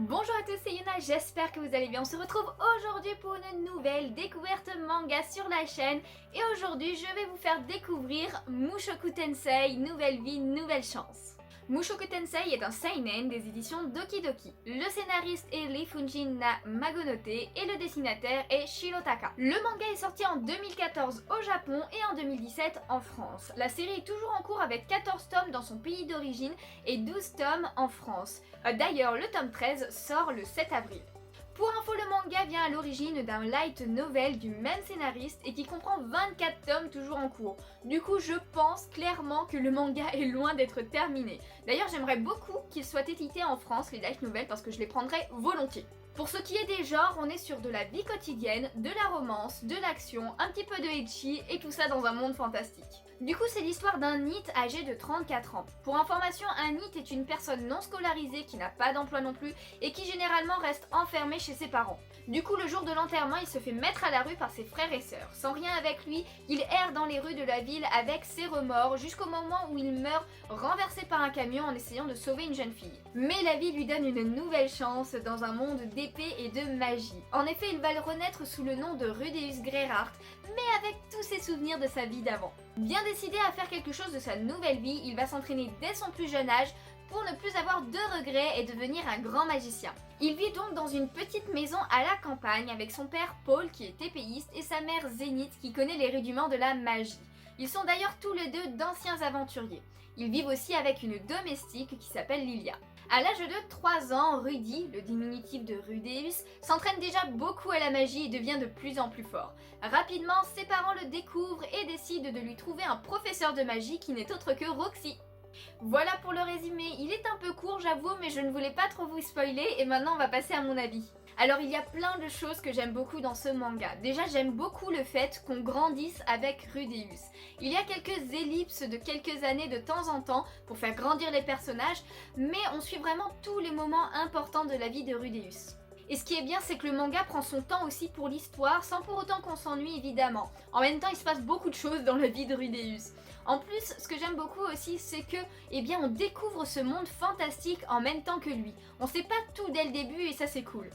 Bonjour à tous, c'est Yuna, j'espère que vous allez bien. On se retrouve aujourd'hui pour une nouvelle découverte manga sur la chaîne. Et aujourd'hui, je vais vous faire découvrir Mushoku Tensei, nouvelle vie, nouvelle chance. Mushoku Tensei est un seinen des éditions Doki Doki. Le scénariste est Lee Fujin Magonote et le dessinateur est Shirotaka. Le manga est sorti en 2014 au Japon et en 2017 en France. La série est toujours en cours avec 14 tomes dans son pays d'origine et 12 tomes en France. D'ailleurs, le tome 13 sort le 7 avril. Pour info, le manga vient à l'origine d'un light novel du même scénariste et qui comprend 24 tomes toujours en cours. Du coup, je pense clairement que le manga est loin d'être terminé. D'ailleurs, j'aimerais beaucoup qu'il soit édité en France, les light novels, parce que je les prendrais volontiers. Pour ce qui est des genres, on est sur de la vie quotidienne, de la romance, de l'action, un petit peu de ecchi et tout ça dans un monde fantastique. Du coup, c'est l'histoire d'un NEET âgé de 34 ans. Pour information, un NEET est une personne non scolarisée qui n'a pas d'emploi non plus et qui généralement reste enfermée chez ses parents. Du coup, le jour de l'enterrement, il se fait mettre à la rue par ses frères et sœurs. Sans rien avec lui, il erre dans les rues de la ville avec ses remords jusqu'au moment où il meurt renversé par un camion en essayant de sauver une jeune fille. Mais la vie lui donne une nouvelle chance dans un monde d'épée et de magie. En effet, il va le renaître sous le nom de Rudeus Greyheart, mais avec tous ses souvenirs de sa vie d'avant. Bien décidé à faire quelque chose de sa nouvelle vie, il va s'entraîner dès son plus jeune âge pour ne plus avoir de regrets et devenir un grand magicien. Il vit donc dans une petite maison à la campagne avec son père Paul qui est épéiste et sa mère Zénith qui connaît les rudiments de la magie. Ils sont d'ailleurs tous les deux d'anciens aventuriers. Ils vivent aussi avec une domestique qui s'appelle Lilia. À l'âge de 3 ans, Rudy, le diminutif de Rudeus, s'entraîne déjà beaucoup à la magie et devient de plus en plus fort. Rapidement, ses parents le découvrent et décident de lui trouver un professeur de magie qui n'est autre que Roxy. Voilà pour le résumé, il est un peu court j'avoue, mais je ne voulais pas trop vous spoiler et maintenant on va passer à mon avis. Alors il y a plein de choses que j'aime beaucoup dans ce manga. Déjà j'aime beaucoup le fait qu'on grandisse avec Rudeus. Il y a quelques ellipses de quelques années de temps en temps pour faire grandir les personnages, mais on suit vraiment tous les moments importants de la vie de Rudeus. Et ce qui est bien, c'est que le manga prend son temps aussi pour l'histoire, sans pour autant qu'on s'ennuie évidemment. En même temps, il se passe beaucoup de choses dans la vie de Rudeus. En plus, ce que j'aime beaucoup aussi, c'est que, on découvre ce monde fantastique en même temps que lui. On sait pas tout dès le début et ça c'est cool.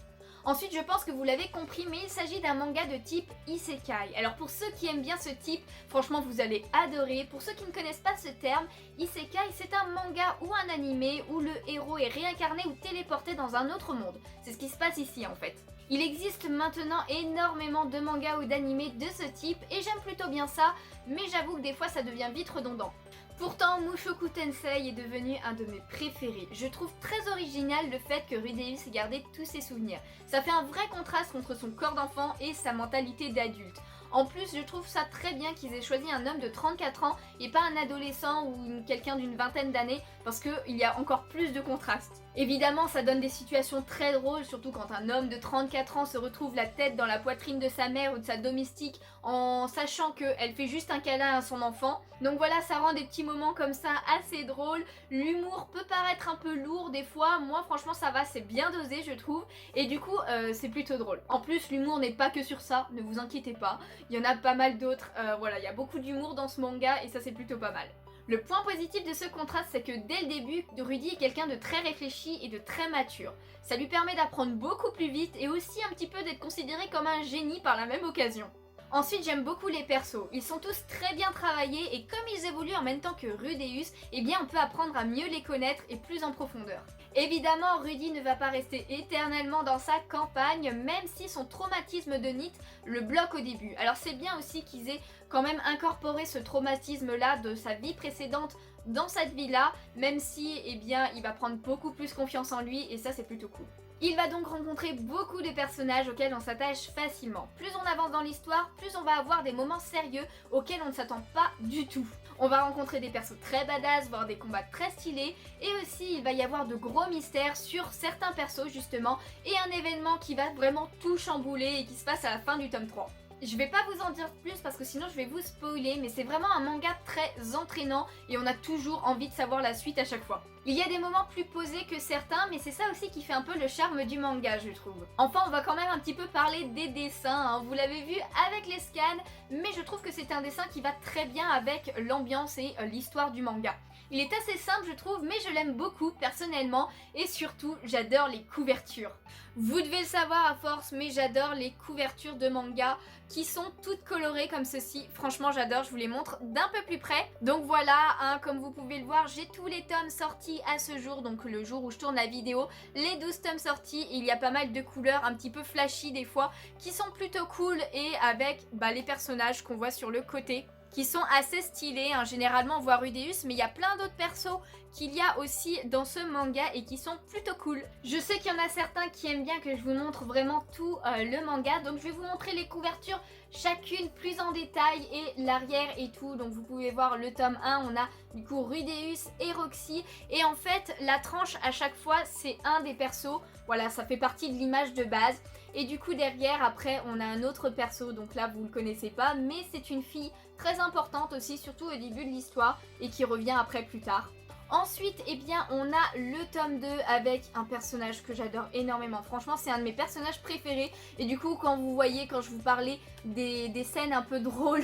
Ensuite, je pense que vous l'avez compris, mais il s'agit d'un manga de type Isekai. Alors pour ceux qui aiment bien ce type, franchement vous allez adorer. Pour ceux qui ne connaissent pas ce terme, Isekai c'est un manga ou un animé où le héros est réincarné ou téléporté dans un autre monde. C'est ce qui se passe ici en fait. Il existe maintenant énormément de mangas ou d'animés de ce type et j'aime plutôt bien ça, mais j'avoue que des fois ça devient vite redondant. Pourtant, Mushoku Tensei est devenu un de mes préférés. Je trouve très original le fait que Rudeus ait gardé tous ses souvenirs. Ça fait un vrai contraste contre son corps d'enfant et sa mentalité d'adulte. En plus, je trouve ça très bien qu'ils aient choisi un homme de 34 ans et pas un adolescent ou quelqu'un d'une vingtaine d'années parce qu'il y a encore plus de contraste. Évidemment, ça donne des situations très drôles, surtout quand un homme de 34 ans se retrouve la tête dans la poitrine de sa mère ou de sa domestique en sachant qu'elle fait juste un câlin à son enfant. Donc voilà, ça rend des petits moments comme ça assez drôles. L'humour peut paraître un peu lourd des fois, moi franchement ça va, c'est bien dosé je trouve, et du coup c'est plutôt drôle. En plus, l'humour n'est pas que sur ça, ne vous inquiétez pas, il y en a pas mal d'autres, voilà, il y a beaucoup d'humour dans ce manga et ça c'est plutôt pas mal. Le point positif de ce contraste, c'est que dès le début, Rudy est quelqu'un de très réfléchi et de très mature. Ça lui permet d'apprendre beaucoup plus vite et aussi un petit peu d'être considéré comme un génie par la même occasion. Ensuite, j'aime beaucoup les persos. Ils sont tous très bien travaillés et comme ils évoluent en même temps que Rudeus, on peut apprendre à mieux les connaître et plus en profondeur. Évidemment, Rudy ne va pas rester éternellement dans sa campagne, même si son traumatisme de NEET le bloque au début. Alors c'est bien aussi qu'ils aient quand même incorporé ce traumatisme-là de sa vie précédente dans cette vie-là, même si, il va prendre beaucoup plus confiance en lui et ça c'est plutôt cool. Il va donc rencontrer beaucoup de personnages auxquels on s'attache facilement. Plus on avance dans l'histoire, plus on va avoir des moments sérieux auxquels on ne s'attend pas du tout. On va rencontrer des persos très badass, voir des combats très stylés, et aussi il va y avoir de gros mystères sur certains persos justement, et un événement qui va vraiment tout chambouler et qui se passe à la fin du tome 3. Je vais pas vous en dire plus parce que sinon je vais vous spoiler, mais c'est vraiment un manga très entraînant et on a toujours envie de savoir la suite à chaque fois. Il y a des moments plus posés que certains, mais c'est ça aussi qui fait un peu le charme du manga, je trouve. Enfin, on va quand même un petit peu parler des dessins, hein. Vous l'avez vu avec les scans, mais je trouve que c'est un dessin qui va très bien avec l'ambiance et l'histoire du manga. Il est assez simple, je trouve, mais je l'aime beaucoup personnellement et surtout, j'adore les couvertures. Vous devez le savoir à force, mais j'adore les couvertures de manga qui sont toutes colorées comme ceci. Franchement, j'adore, je vous les montre d'un peu plus près. Donc voilà, hein, comme vous pouvez le voir, j'ai tous les tomes sortis à ce jour, donc le jour où je tourne la vidéo, les 12 tomes sortis. Et il y a pas mal de couleurs un petit peu flashy des fois qui sont plutôt cool et avec les personnages qu'on voit sur le côté, qui sont assez stylés, hein. Généralement on voit Rudeus, mais il y a plein d'autres persos qu'il y a aussi dans ce manga et qui sont plutôt cool. Je sais qu'il y en a certains qui aiment bien que je vous montre vraiment tout le manga, donc je vais vous montrer les couvertures chacune plus en détail et l'arrière et tout. Donc vous pouvez voir le tome 1, on a du coup Rudeus et Roxy, et en fait la tranche à chaque fois c'est un des persos, voilà, ça fait partie de l'image de base. Et du coup derrière après on a un autre perso, donc là vous le connaissez pas, mais c'est une fille très importante aussi, surtout au début de l'histoire et qui revient après plus tard. Ensuite, eh bien, on a le tome 2 avec un personnage que j'adore énormément. Franchement, c'est un de mes personnages préférés. Et du coup, quand vous voyez, quand je vous parlais des scènes un peu drôles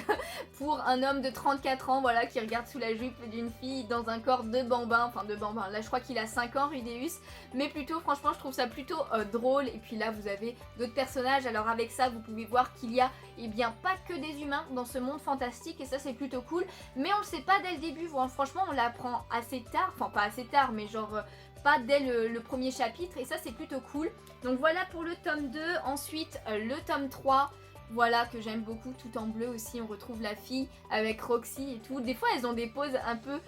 pour un homme de 34 ans, voilà, qui regarde sous la jupe d'une fille dans un corps de bambin, enfin de bambin. Là, je crois qu'il a 5 ans, Rudeus. Mais plutôt, franchement, je trouve ça plutôt drôle. Et puis là, vous avez d'autres personnages. Alors avec ça, vous pouvez voir qu'il y a, eh bien, pas que des humains dans ce monde fantastique. Et ça, c'est plutôt cool. Mais on le sait pas dès le début. Bon, franchement, on l'apprend assez tard. Enfin pas assez tard, mais genre pas dès le premier chapitre, et ça c'est plutôt cool. Donc voilà pour le tome 2. Ensuite le tome 3, voilà, que j'aime beaucoup, tout en bleu aussi. On retrouve la fille avec Roxy et tout. Des fois elles ont des poses un peu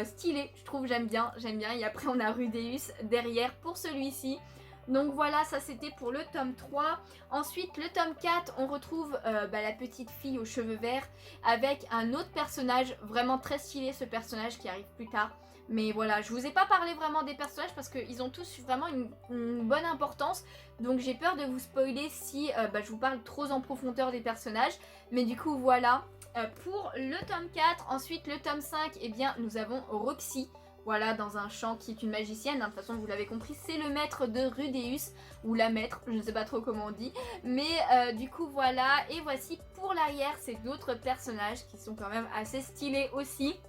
stylées, je trouve, j'aime bien. Et après on a Rudeus derrière pour celui-ci. Donc voilà, ça c'était pour le tome 3. Ensuite, le tome 4, on retrouve la petite fille aux cheveux verts avec un autre personnage vraiment très stylé, ce personnage qui arrive plus tard. Mais voilà, je vous ai pas parlé vraiment des personnages parce qu'ils ont tous vraiment une bonne importance. Donc j'ai peur de vous spoiler si je vous parle trop en profondeur des personnages. Mais du coup voilà, pour le tome 4. Ensuite le tome 5, eh bien nous avons Roxy. Voilà, dans un champ, qui est une magicienne, hein. De toute façon vous l'avez compris, c'est le maître de Rudeus, ou la maître, je ne sais pas trop comment on dit. Mais du coup voilà, et voici pour l'arrière, c'est d'autres personnages qui sont quand même assez stylés aussi.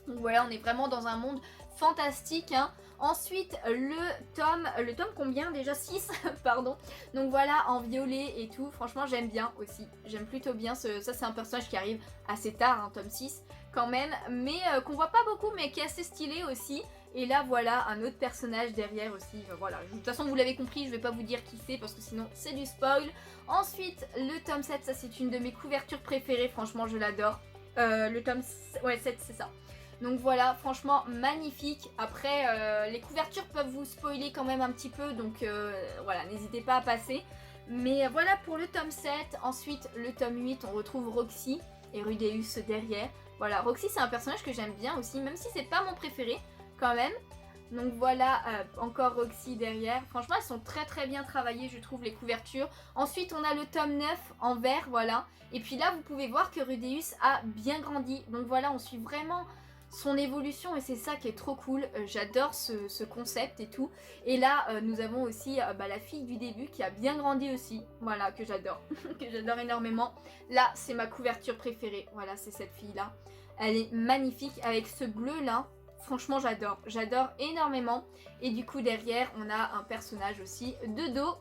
Donc voilà, on est vraiment dans un monde fantastique, hein. Ensuite, le tome combien déjà, 6 pardon. Donc voilà, en violet et tout, franchement j'aime bien aussi. J'aime plutôt bien, ça c'est un personnage qui arrive assez tard, hein, tome 6 quand même. Mais qu'on voit pas beaucoup, mais qui est assez stylé aussi. Et là voilà, un autre personnage derrière aussi. Voilà, de toute façon vous l'avez compris, je vais pas vous dire qui c'est parce que sinon c'est du spoil. Ensuite, le tome 7, ça c'est une de mes couvertures préférées, franchement je l'adore. Le tome 7, c'est ça. Donc voilà, franchement magnifique. Après, les couvertures peuvent vous spoiler quand même un petit peu, donc voilà, n'hésitez pas à passer. Mais voilà pour le tome 7. Ensuite, le tome 8, on retrouve Roxy et Rudeus derrière. Voilà, Roxy c'est un personnage que j'aime bien aussi, même si c'est pas mon préféré quand même. Donc voilà, encore Roxy derrière. Franchement, elles sont très bien travaillées, je trouve, les couvertures. Ensuite, on a le tome 9 en vert, voilà. Et puis là, vous pouvez voir que Rudeus a bien grandi. Donc voilà, on suit vraiment son évolution et c'est ça qui est trop cool. J'adore ce concept et tout. Et là nous avons aussi la fille du début qui a bien grandi aussi, voilà, que j'adore que j'adore énormément. Là c'est ma couverture préférée, voilà, c'est cette fille là, elle est magnifique avec ce bleu là. Franchement j'adore énormément. Et du coup derrière on a un personnage aussi de dos.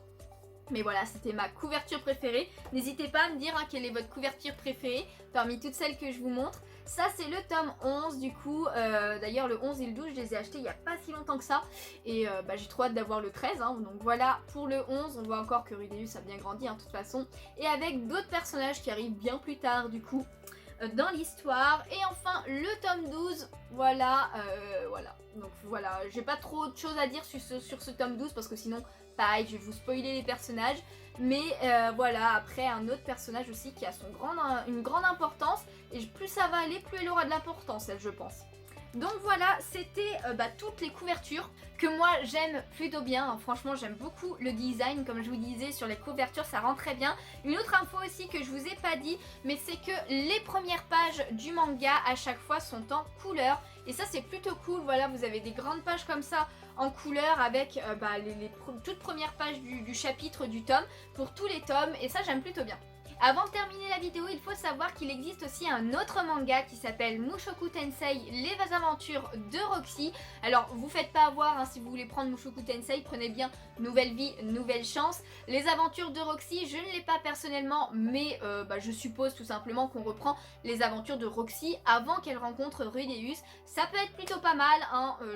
Mais voilà, c'était ma couverture préférée. N'hésitez pas à me dire quelle est votre couverture préférée parmi toutes celles que je vous montre. Ça c'est le tome 11 du coup. D'ailleurs le 11 et le 12 je les ai achetés il n'y a pas si longtemps que ça. Et j'ai trop hâte d'avoir le 13. Hein. Donc voilà pour le 11. On voit encore que Rudeus a bien grandi de toute façon. Et avec d'autres personnages qui arrivent bien plus tard du coup dans l'histoire. Et enfin le tome 12, voilà, donc voilà, j'ai pas trop de choses à dire sur ce tome 12 parce que sinon pareil je vais vous spoiler les personnages. Mais voilà, après un autre personnage aussi qui a une grande importance, et plus ça va aller, plus elle aura de l'importance, elle, je pense. Donc voilà, c'était toutes les couvertures que moi j'aime plutôt bien. Franchement, j'aime beaucoup le design, comme je vous disais, sur les couvertures, ça rend très bien. Une autre info aussi que je vous ai pas dit, mais c'est que les premières pages du manga à chaque fois sont en couleur. Et ça c'est plutôt cool, voilà, vous avez des grandes pages comme ça en couleur avec les toutes premières pages du chapitre du tome pour tous les tomes, et ça j'aime plutôt bien. Avant de terminer la vidéo, il faut savoir qu'il existe aussi un autre manga qui s'appelle Mushoku Tensei, les aventures de Roxy. Alors vous faites pas avoir, si vous voulez prendre Mushoku Tensei, prenez bien Nouvelle Vie, Nouvelle Chance. Les aventures de Roxy, je ne l'ai pas personnellement, mais je suppose tout simplement qu'on reprend les aventures de Roxy avant qu'elle rencontre Rudeus. Ça peut être plutôt pas mal,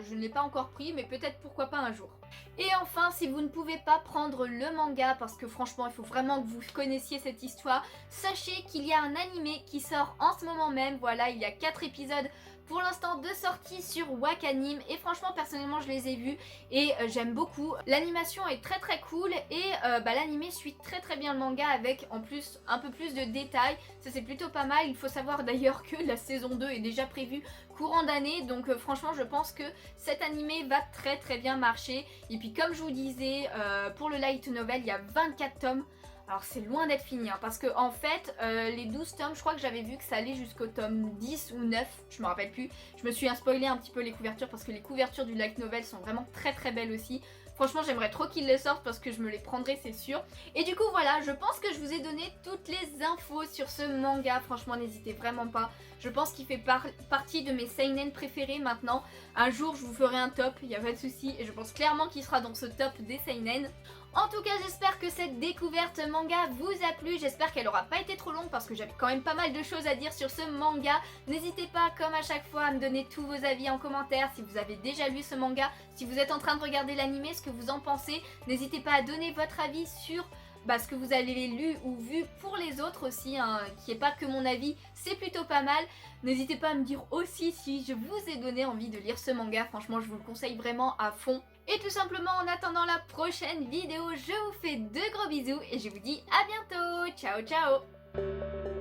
je ne l'ai pas encore pris, mais peut-être pourquoi pas un jour. Et enfin, si vous ne pouvez pas prendre le manga, parce que franchement il faut vraiment que vous connaissiez cette histoire, sachez qu'il y a un animé qui sort en ce moment même. Voilà, il y a 4 épisodes pour l'instant de sortie sur Wakanim, et franchement personnellement je les ai vus et j'aime beaucoup. L'animation est très très cool, et l'animé suit très très bien le manga avec en plus un peu plus de détails. Ça c'est plutôt pas mal. Il faut savoir d'ailleurs que la saison 2 est déjà prévue courant d'année, donc franchement je pense que cet animé va très très bien marcher. Et puis comme je vous disais, pour le light novel il y a 24 tomes. Alors c'est loin d'être fini, parce que en fait les 12 tomes, je crois que j'avais vu que ça allait jusqu'au tome 10 ou 9, je me rappelle plus. Je me suis spoilé un petit peu les couvertures, parce que les couvertures du light novel sont vraiment très très belles aussi. Franchement j'aimerais trop qu'ils les sortent parce que je me les prendrai, c'est sûr. Et du coup voilà, je pense que je vous ai donné toutes les infos sur ce manga. Franchement n'hésitez vraiment pas. Je pense qu'il fait partie de mes seinen préférés maintenant. Un jour je vous ferai un top, il n'y a pas de souci. Et je pense clairement qu'il sera dans ce top des seinen. En tout cas j'espère que cette découverte manga vous a plu, j'espère qu'elle aura pas été trop longue parce que j'avais quand même pas mal de choses à dire sur ce manga. N'hésitez pas comme à chaque fois à me donner tous vos avis en commentaire si vous avez déjà lu ce manga, si vous êtes en train de regarder l'animé, ce que vous en pensez. N'hésitez pas à donner votre avis sur ce que vous avez lu ou vu pour les autres aussi, qui n'est pas que mon avis, c'est plutôt pas mal. N'hésitez pas à me dire aussi si je vous ai donné envie de lire ce manga, franchement je vous le conseille vraiment à fond. Et tout simplement en attendant la prochaine vidéo, je vous fais de gros bisous et je vous dis à bientôt. Ciao ciao.